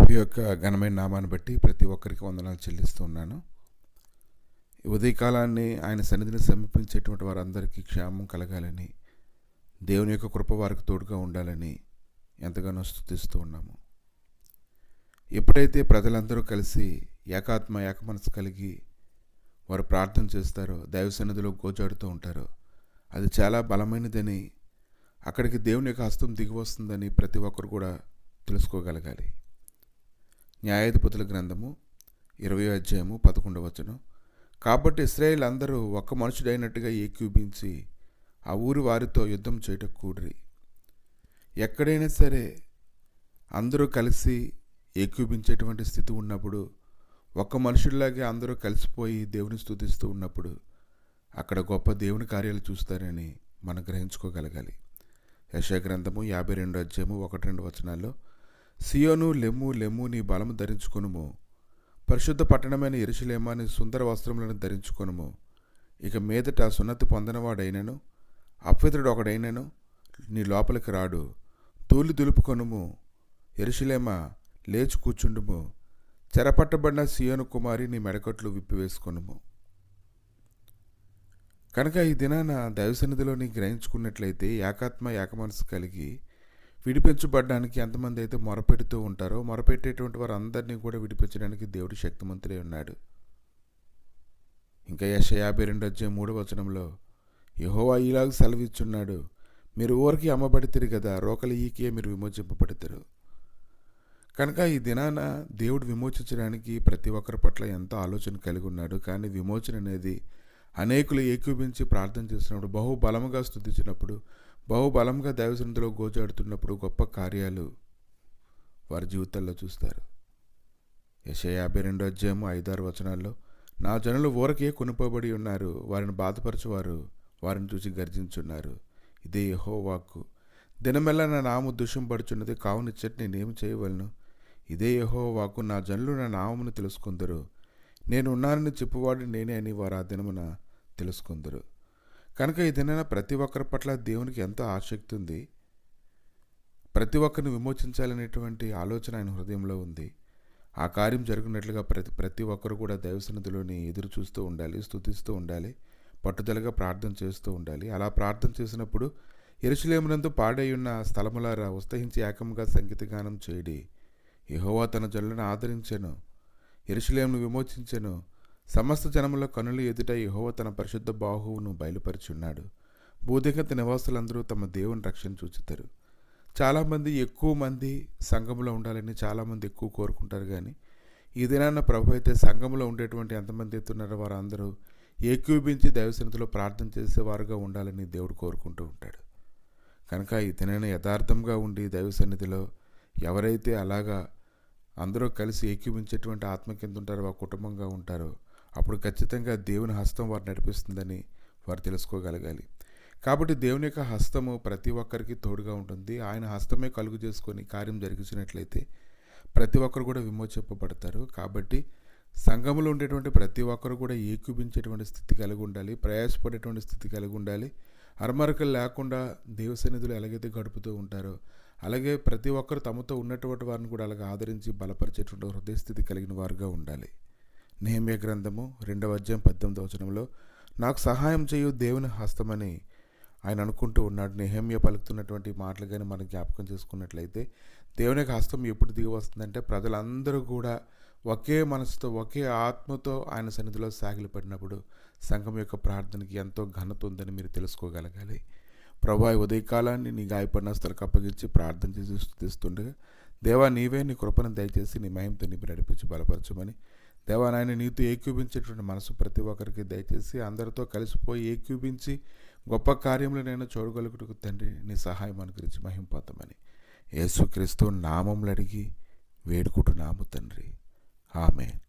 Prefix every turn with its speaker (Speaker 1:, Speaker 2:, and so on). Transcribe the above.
Speaker 1: ప్రభు యొక్క ఘనమైన నామాన్ని బట్టి ప్రతి ఒక్కరికి వందనాలు చెల్లిస్తూ ఉన్నాను. ఈ ఉదయకాలాన్ని ఆయన సన్నిధిని సమీపించేటువంటి వారందరికీ క్షేమం కలగాలని, దేవుని యొక్క కృప వారికి తోడుగా ఉండాలని ఎంతగానో స్తుతిస్తూ ఉన్నాము. ఎప్పుడైతే ప్రజలందరూ కలిసి ఏకాత్మ ఏకమనసు కలిగి వారు ప్రార్థన చేస్తారో, దైవ సన్నిధిలో గోజాడుతూ ఉంటారో, అది చాలా బలమైనదని, అక్కడికి దేవుని యొక్క హస్తం దిగి వస్తుందని ప్రతి ఒక్కరు కూడా తెలుసుకోగలగాలి. న్యాయాధిపతుల గ్రంథము 20వ అధ్యాయము 11వ వచనం. కాబట్టి ఇశ్రాయేల్ అందరూ ఒక్క మనుషుడైనట్టుగా ఏకీభవించి ఆ ఊరి వారితో యుద్ధం చేయటకు కూడిరి. ఎక్కడైనా సరే అందరూ కలిసి ఏకీభించేటువంటి స్థితి ఉన్నప్పుడు, ఒక్క మనుషుల్లాగే అందరూ కలిసిపోయి దేవుని స్తుతిస్తూ ఉన్నప్పుడు అక్కడ గొప్ప దేవుని కార్యాలు చూస్తారని మనం గ్రహించుకోగలగాలి. యెషయా గ్రంథము 52వ అధ్యాయము 1-2 వచనాల్లో, సియోను లెమ్ము లెమ్ము, నీ బలము ధరించుకొనుము, పరిశుద్ధ పట్టణమైన యెరూషలేమా, నీ సుందర వస్త్రములను ధరించుకొనుము. ఇక మీదట సున్నతి పొందనవాడైనను అపవిత్రుడు ఒకడైనను నీ లోపలికి రాడు. తూలి దులుపుకొనుము, యెరూషలేమా లేచి కూర్చుండుము, చెరపట్టబడిన సియోను కుమారి, నీ మెడకట్లు విప్పివేసుకొనుము. కనుక ఈ దినాన దైవ సన్నిధిలోని గ్రహించుకున్నట్లయితే ఏకాత్మ ఏకమనసు కలిగి విడిపించబడడానికి ఎంతమంది అయితే మొరపెడుతూ ఉంటారో, మొరపెట్టేటువంటి వారు అందరినీ కూడా విడిపించడానికి దేవుడు శక్తిమంతుడై ఉన్నాడు. ఇంకా యెషయా 52వ అధ్యాయం 3వ వచనంలో, యెహోవా ఇలాగ సెలవిచ్చున్నాడు, మీరు ఊరికి అమ్మబడితిరి కదా, రోకలి ఈకే మీరు విమోచింపబడతారు. కనుక ఈ దినాన దేవుడు విమోచించడానికి ప్రతి ఒక్కరి పట్ల ఎంతో ఆలోచన కలిగి ఉన్నాడు. కానీ విమోచన అనేది అనేకులు ఏకీభించి ప్రార్థన చేసినప్పుడు, బహుబలముగా స్తుతించినప్పుడు, బహుబలంగా దైవసన్నిధిలో గోచాడుతున్నప్పుడు గొప్ప కార్యాలు వారి జీవితాల్లో చూస్తారు. యెషయా 52వ అధ్యాయము 5-6 వచనాల్లో, నా జనులు ఊరకే కొనుపోబడి ఉన్నారు, వారిని బాధపరచువారు వారిని చూసి గర్జించున్నారు. ఇదే యెహోవా వాక్కు. దినమెల్లా నా నామము దూషింపబడుచున్నది, కావున ఇచ్చట నేనేమి చేయవలను? ఇదే యెహోవా వాక్కు. నా జనులు నా నామమును తెలుసుకుందరు, నేను ఉన్నానని చెప్పువాడు నేనే అని వారు ఆ దినమున తెలుసుకుందరు. కనుక ఈ దినాన ప్రతి ఒక్కరి పట్ల దేవునికి ఎంతో ఆసక్తి ఉంది. ప్రతి ఒక్కరిని విమోచించాలనేటువంటి ఆలోచన ఆయన హృదయంలో ఉంది. ఆ కార్యం జరిగినట్లుగా ప్రతి ఒక్కరు కూడా దైవ సన్నిధిలోని ఎదురు చూస్తూ ఉండాలి, స్తుతిస్తూ ఉండాలి, పట్టుదలగా ప్రార్థన చేస్తూ ఉండాలి. అలా ప్రార్థన చేసినప్పుడు, యెరూషలేమునందు పాడై ఉన్న స్థలములారా ఉత్సహించి ఏకముగా సంగీతగానం చేయడి. యెహోవా తన జనులను ఆదరించెను, యెరూషలేమును విమోచించెను. సమస్త జనముల కనుల ఎదుట యెహోవా తన పరిశుద్ధ బాహువును బయలుపరిచున్నాడు. భూదిగంత నివాసులందరూ తమ దేవుని రక్షణ చూచుతారు. చాలామంది ఎక్కువ మంది సంఘంలో ఉండాలని చాలామంది ఎక్కువ కోరుకుంటారు. కానీ ఈ దినాన్న ప్రభు అయితే సంఘంలో ఉండేటువంటి ఎంతమంది ఎత్తున్నారో వారందరూ ఏకీభించి దైవసన్నిధిలో ప్రార్థన చేసేవారుగా ఉండాలని దేవుడు కోరుకుంటూ ఉంటాడు. కనుక ఈ దినాన్ని యథార్థంగా ఉండి దైవ సన్నిధిలో ఎవరైతే అలాగా అందరూ కలిసి ఏకీభించేటువంటి ఆత్మ కింద ఉంటారో, ఆ కుటుంబంగా ఉంటారో, అప్పుడు ఖచ్చితంగా దేవుని హస్తం వారు నడిపిస్తుందని వారు తెలుసుకోగలగాలి. కాబట్టి దేవుని యొక్క హస్తము ప్రతి ఒక్కరికి తోడుగా ఉంటుంది. ఆయన హస్తమే కలుగు చేసుకొని కార్యం జరిగించినట్లయితే ప్రతి ఒక్కరు కూడా విమోచింపబడతారు. కాబట్టి సంఘంలో ఉండేటువంటి ప్రతి ఒక్కరు కూడా ఏకీభించేటువంటి స్థితి కలిగి ఉండాలి, ప్రయాసపడేటువంటి స్థితి కలిగి ఉండాలి. అరమరకలు లేకుండా దేవ సన్నిధిలో ఎలాగైతే గడుపుతూ ఉంటారో, అలాగే ప్రతి ఒక్కరు తమతో ఉన్నటువంటి వారిని కూడా అలాగే ఆదరించి బలపరిచేటువంటి హృదయ స్థితి కలిగిన వారుగా ఉండాలి. నెహెమ్యా గ్రంథము 2వ అధ్యాయం 18వ వచనంలో, నాకు సహాయం చేయు దేవుని హస్తమని ఆయన అనుకుంటూ ఉన్నాడు. నెహెమ్యా పలుకుతున్నటువంటి మాటలు కానీ మనం జ్ఞాపకం చేసుకున్నట్లయితే, దేవుని యొక్క హస్తం ఎప్పుడు దిగి వస్తుందంటే ప్రజలందరూ కూడా ఒకే మనసుతో, ఒకే ఆత్మతో ఆయన సన్నిధిలో సాగిలపడినప్పుడు సంఘం యొక్క ప్రార్థనకి ఎంతో ఘనత ఉందని మీరు తెలుసుకోగలగాలి. ప్రభా, ఈ ఉదయకాలాన్ని నీ గాయపడిన స్థలకు అప్పగించి ప్రార్థన చేసి స్తుతిస్తుండగా, దేవా నీవే నీ కృపను దయచేసి నీ మహిమతో నింపి నడిపించి బలపరచమని, దేవా నాయన నీతో ఏకీభించేటువంటి మనసు ప్రతి ఒక్కరికి దయచేసి అందరితో కలిసిపోయి ఏకీభించి గొప్ప కార్యములు నేను చూడగలుగుటకు తండ్రి నీ సహాయం అనుగ్రహించి మహింపొందమని యేసుక్రీస్తు నామములు అడిగి వేడుకుంటున్నాము తండ్రి. ఆమేన్.